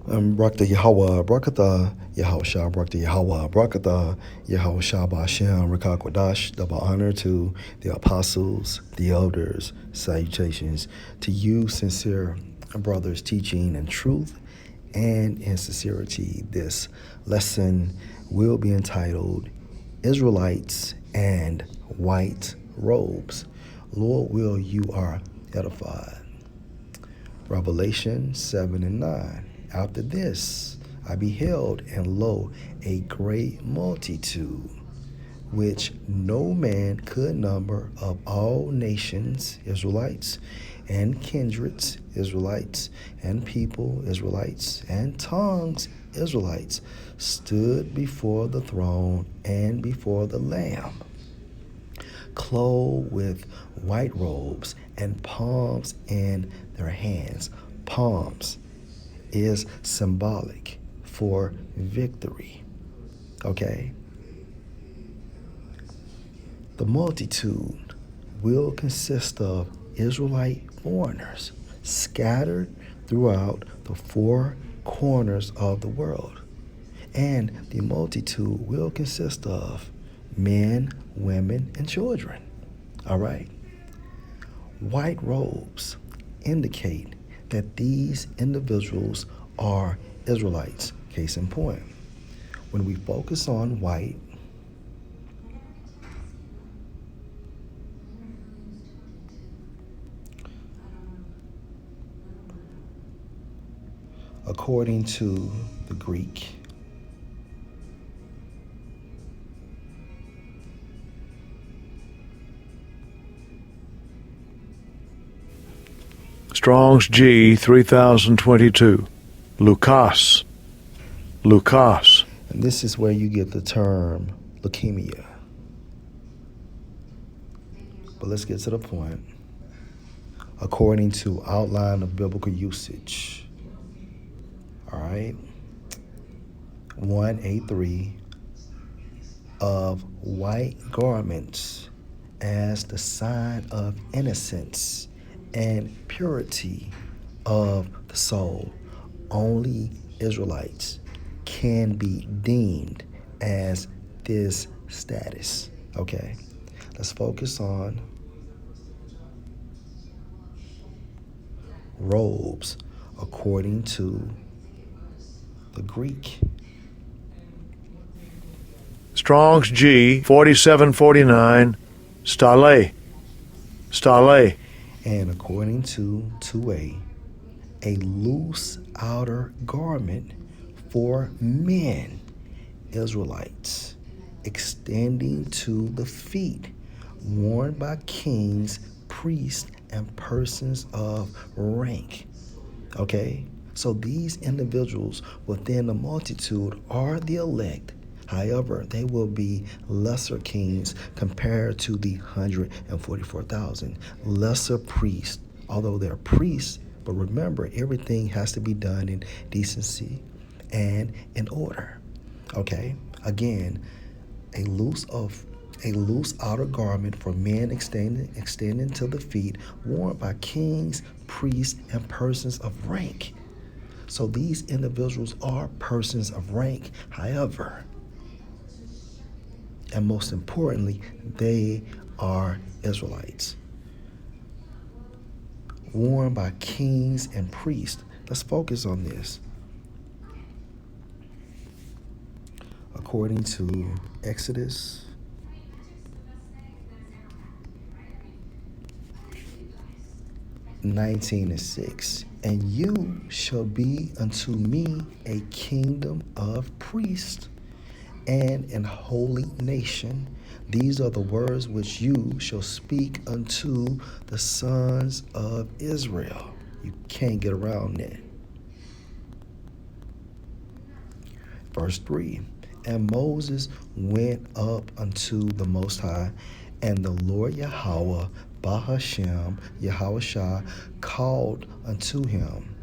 Brakta Yahweh, Brakata Yahusha, Brakta Yahweh, Brakata Yahusha Bashem, Rakakwadash, double honor to the apostles, the elders, salutations to you, sincere brothers, teaching in truth and in sincerity. This lesson will be entitled Israelites and White Robes. Lord, will you are edified. Revelation 7 and 9. After this, I beheld, and lo, a great multitude, which no man could number, of all nations, Israelites, and kindreds, Israelites, and people, Israelites, and tongues, Israelites, stood before the throne and before the Lamb, clothed with white robes and palms in their hands. Palms is symbolic for victory. Okay? The multitude will consist of Israelite foreigners scattered throughout the four corners of the world. And the multitude will consist of men, women, and children. All right? White robes indicate that these individuals are Israelites. Case in point, when we focus on white, according to the Greek, Strong's G 3022. Lucas. and this is where you get the term leukemia. But let's get to the point. According to outline of biblical usage, all right, 183 of white garments as the sign of innocence and purity of the soul. Only Israelites can be deemed as this status. Okay, let's focus on robes according to the Greek. Strong's G 4749. Stale. And according to 2a, a loose outer garment for men, Israelites, extending to the feet, worn by kings, priests, and persons of rank. Okay? So these individuals within the multitude are the elect. However, they will be lesser kings compared to the 144,000. Lesser priests, although they're priests, but remember, everything has to be done in decency and in order. Okay? Again, a loose outer garment for men extending to the feet, worn by kings, priests, and persons of rank. So these individuals are persons of rank. However, and most importantly, they are Israelites, worn by kings and priests. Let's focus on this. According to Exodus 19:6, and you shall be unto me a kingdom of priests and an holy nation. These are the words which you shall speak unto the sons of Israel. You can't get around that. Verse 3, and Moses went up unto the Most High, and the Lord Yahweh, Bahashem, Yahushua, called unto him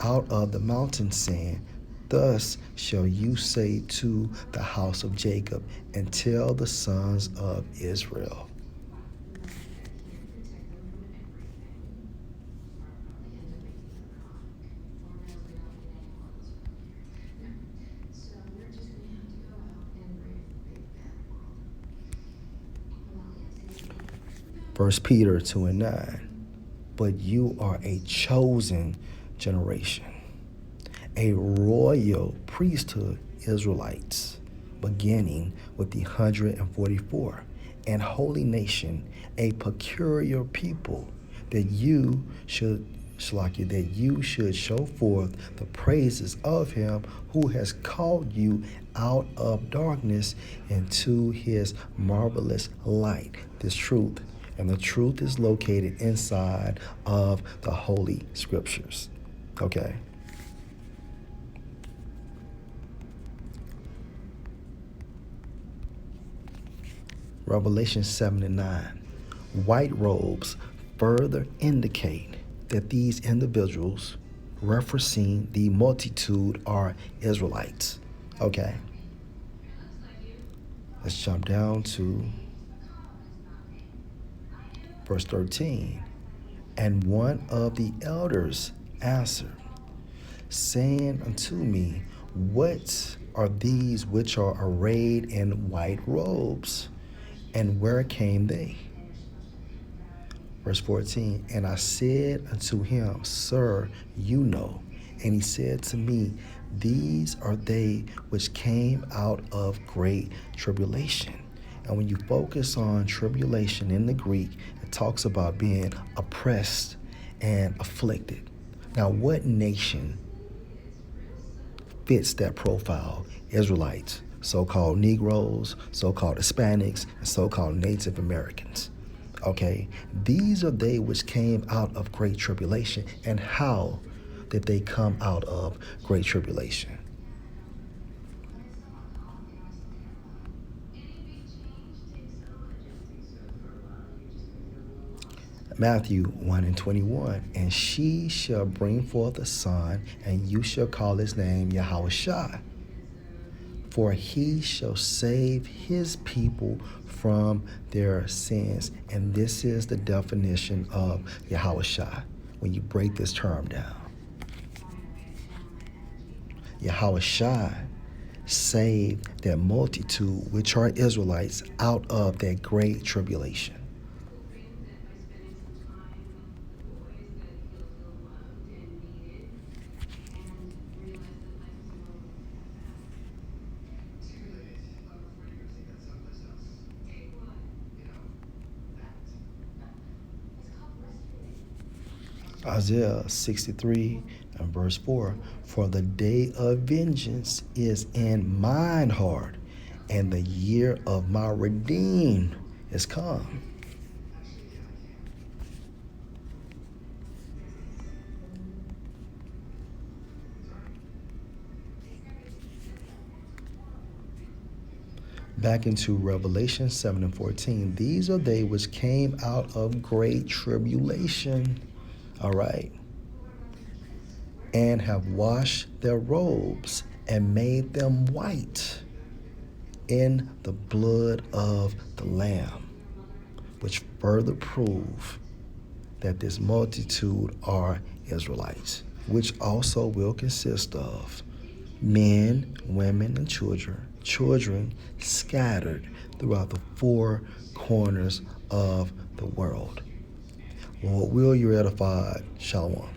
out of the mountain, saying, thus shall you say to the house of Jacob, and tell the sons of Israel. First Peter 2 and 9. But you are a chosen generation, a royal priesthood, Israelites, beginning with the 144, and holy nation, a peculiar people, that you should that you should show forth the praises of him who has called you out of darkness into his marvelous light. This truth, and the truth is located inside of the Holy Scriptures. Okay. Revelation 7 and 9. White robes further indicate that these individuals, referencing the multitude, are Israelites. Okay. Let's jump down to verse 13. And one of the elders answered, saying unto me, what are these which are arrayed in white robes? And where came they? Verse 14, and I said unto him, Sir, you know. And he said to me, these are they which came out of great tribulation. And when you focus on tribulation in the Greek, it talks about being oppressed and afflicted. Now, what nation fits that profile? Israelites, so-called Negroes, so-called Hispanics, and so-called Native Americans. Okay, these are they which came out of great tribulation. And how did they come out of great tribulation? Matthew 1 and 21, and she shall bring forth a son, and you shall call his name Yahushua, for he shall save his people from their sins. And this is the definition of Yahushua when you break this term down. Yahushua saved that multitude, which are Israelites, out of that great tribulation. Isaiah 63 and verse 4, for the day of vengeance is in mine heart, and the year of my redeem is come. Back into Revelation 7 and 14, these are they which came out of great tribulation. All right. And have washed their robes and made them white in the blood of the Lamb, which further prove that this multitude are Israelites, which also will consist of men, women, and children scattered throughout the four corners of the world. Lord, will you edify? Shalom.